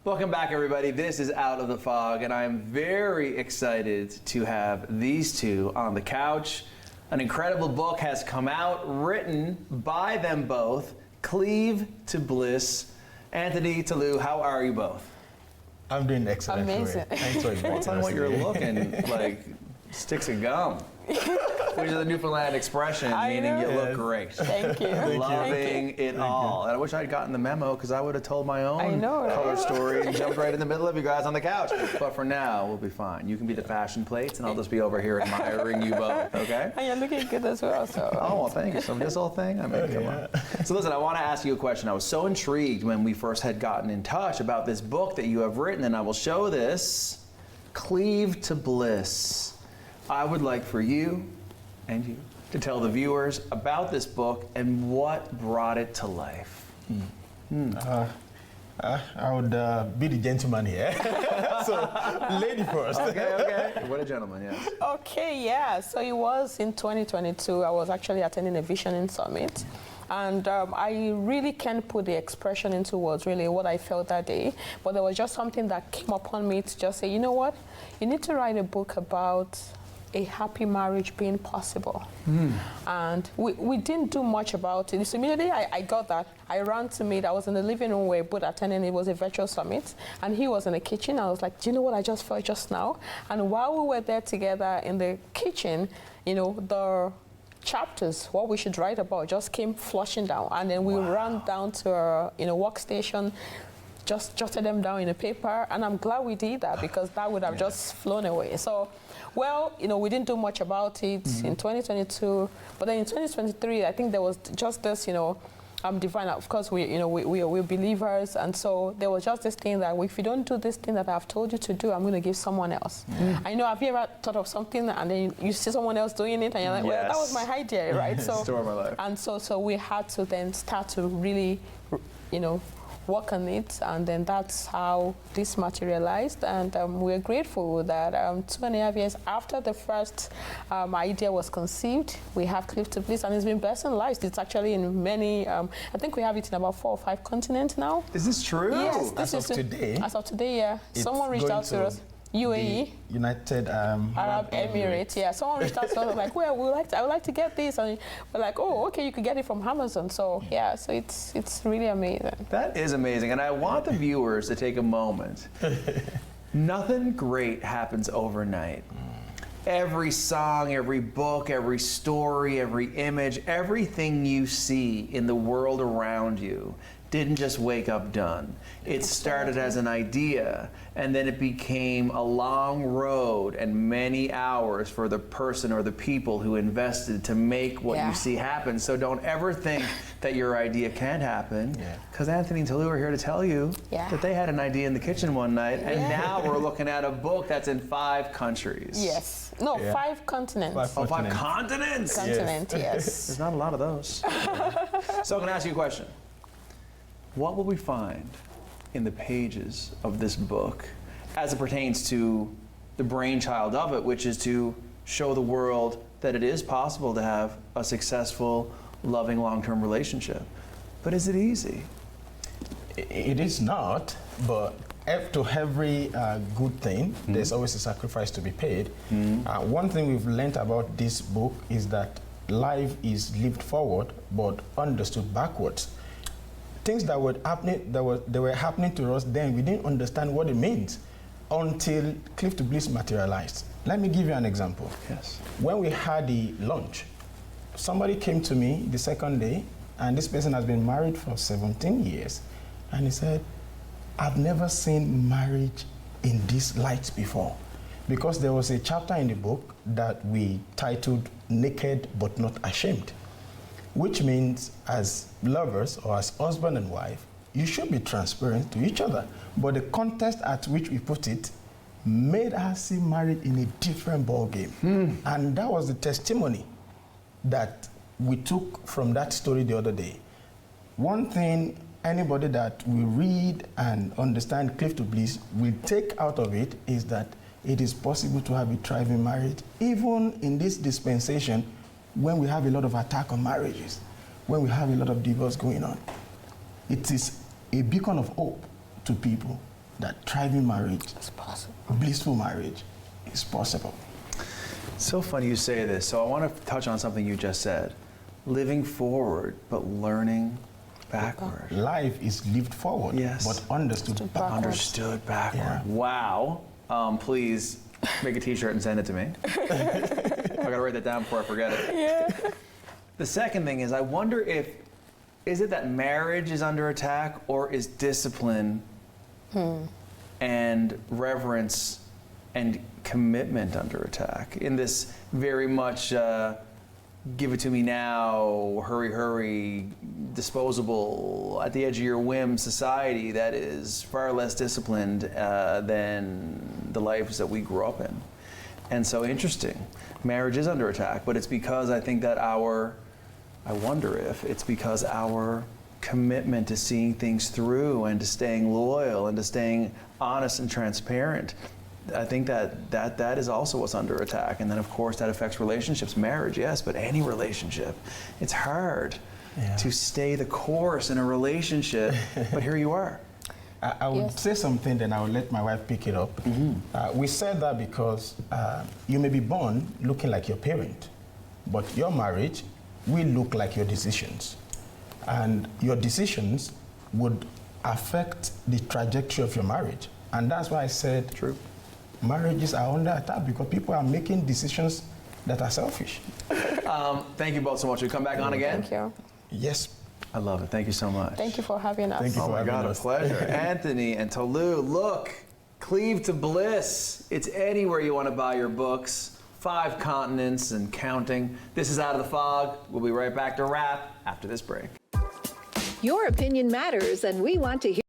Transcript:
Welcome back, everybody. This is Out of the Fog, and I'm very excited to have these two on the couch. An incredible book has come out, written by them both, Cleave to Bliss. Anthony, to Lou, how are you both? I'm doing excellent. Amazing. Thanks for inviting us. Tell me what you're looking like, sticks of gum. Which is a Newfoundland expression, meaning you look great. Thank you. Loving it all. And I wish I'd gotten the memo, because I would have told my own color story and jumped right in the middle of you guys on the couch. But for now, we'll be fine. You can be the fashion plates, and I'll just be over here admiring you both, okay? And you're looking good as well. So. Oh, well, thank you. So this whole thing, I mean, come on. So listen, I want to ask you a question. I was so intrigued when we first had gotten in touch about this book that you have written, and I will show this, Cleave to Bliss. I would like for you and you to tell the viewers about this book and what brought it to life. I would be the gentleman here. So, lady first. Okay. What a gentleman, yes. Okay, yeah. So it was in 2022. I was actually attending a visioning summit. And I really can't put the expression into words, really, what I felt that day. But there was just something that came upon me to just say, you know what? You need to write a book about a happy marriage being possible. And we didn't do much about it. So immediately I got that. I ran to meet. I was in the living room where both attending. It was a virtual summit. And he was in the kitchen. I was like, do you know what I just felt just now? And while we were there together in the kitchen, you know, the chapters, what we should write about, just came flushing down. And then we ran down to our workstation, just jotted them down in a paper, and I'm glad we did that, because that would have just flown away. So, well, you know, we didn't do much about it in 2022, but then in 2023, I think there was just this, you know, divine. Of course, we're believers, and so there was just this thing that if you don't do this thing that I've told you to do, I'm going to give someone else. I know. Have you ever thought of something and then you see someone else doing it, and you're like, well, that was my idea, right? So, story of my life. And so we had to then start to really, you know, work on it, and then that's how this materialized. And we're grateful that 2.5 years after the first idea was conceived, we have Cleave to Bliss, and it's been blessing lives. It's actually in many, I think we have it in about 4 or 5 continents now. Is this true? Yes, as of today. As of today, yeah. Someone reached out to us. UAE, United Arab Emirates. Yeah, someone reached out to us like, well, I would like to get this, and we're like, oh, okay, you could get it from Amazon. So yeah, so it's really amazing. That is amazing, and I want the viewers to take a moment. Nothing great happens overnight. Every song, every book, every story, every image, everything you see in the world around you didn't just wake up done. It started as an idea, and then it became a long road and many hours for the person or the people who invested to make what you see happen. So don't ever think that your idea can't happen, because Anthony and Tolu are here to tell you that they had an idea in the kitchen one night, and now we're looking at a book that's in 5 countries. Yes. No, 5 continents. 5 continents? Continent, yes. There's not a lot of those. So I'm going to ask you a question. What will we find in the pages of this book as it pertains to the brainchild of it, which is to show the world that it is possible to have a successful, loving, long-term relationship? But is it easy? It is not, but to every good thing, there's always a sacrifice to be paid. One thing we've learned about this book is that life is lived forward, but understood backwards. Things that were happening to us then, we didn't understand what it means until Cleave to Bliss materialized. Let me give you an example. Yes. When we had the lunch, somebody came to me the second day, and this person has been married for 17 years, and he said, I've never seen marriage in this light before. Because there was a chapter in the book that we titled Naked But Not Ashamed, which means as lovers or as husband and wife, you should be transparent to each other. But the context at which we put it made us see marriage in a different ballgame. And that was the testimony that we took from that story the other day. One thing anybody that will read and understand Cleave to Bliss will take out of it is that it is possible to have a thriving marriage, even in this dispensation when we have a lot of attack on marriages, when we have a lot of divorce going on. It is a beacon of hope to people that thriving marriage, It's possible. blissful marriage is possible. So funny you say this. So I want to touch on something you just said. Living forward, but learning backward. Life is lived forward, Yes. but understood Understood backward. Understood backward. Yeah. Wow. Please make a t-shirt and send it to me. I gotta write that down before I forget it. Yeah. The second thing is, I wonder is it that marriage is under attack, or is discipline and reverence and commitment under attack in this very much give it to me now, hurry, hurry, disposable, at the edge of your whim society that is far less disciplined than the lives that we grew up in. And so interesting, marriage is under attack, but it's because I think that I wonder if it's because our commitment to seeing things through and to staying loyal and to staying honest and transparent, I think that is also what's under attack. And then of course that affects relationships, marriage, yes, but any relationship. It's hard to stay the course in a relationship, but here you are. I would Yes. say something, then I will let my wife pick it up. We said that because you may be born looking like your parent, but your marriage will look like your decisions. And your decisions would affect the trajectory of your marriage. And that's why I said True. marriages are under attack, because people are making decisions that are selfish. Thank you both so much. Will you come back on again? Thank you. Yes. I love it. Thank you so much. Thank you for having us. Thank you Oh for my having God, a us. pleasure. Anthony and Tolu, look, Cleave to Bliss. It's anywhere you want to buy your books. 5 continents and counting. This is Out of the Fog. We'll be right back to wrap after this break. Your opinion matters, and we want to hear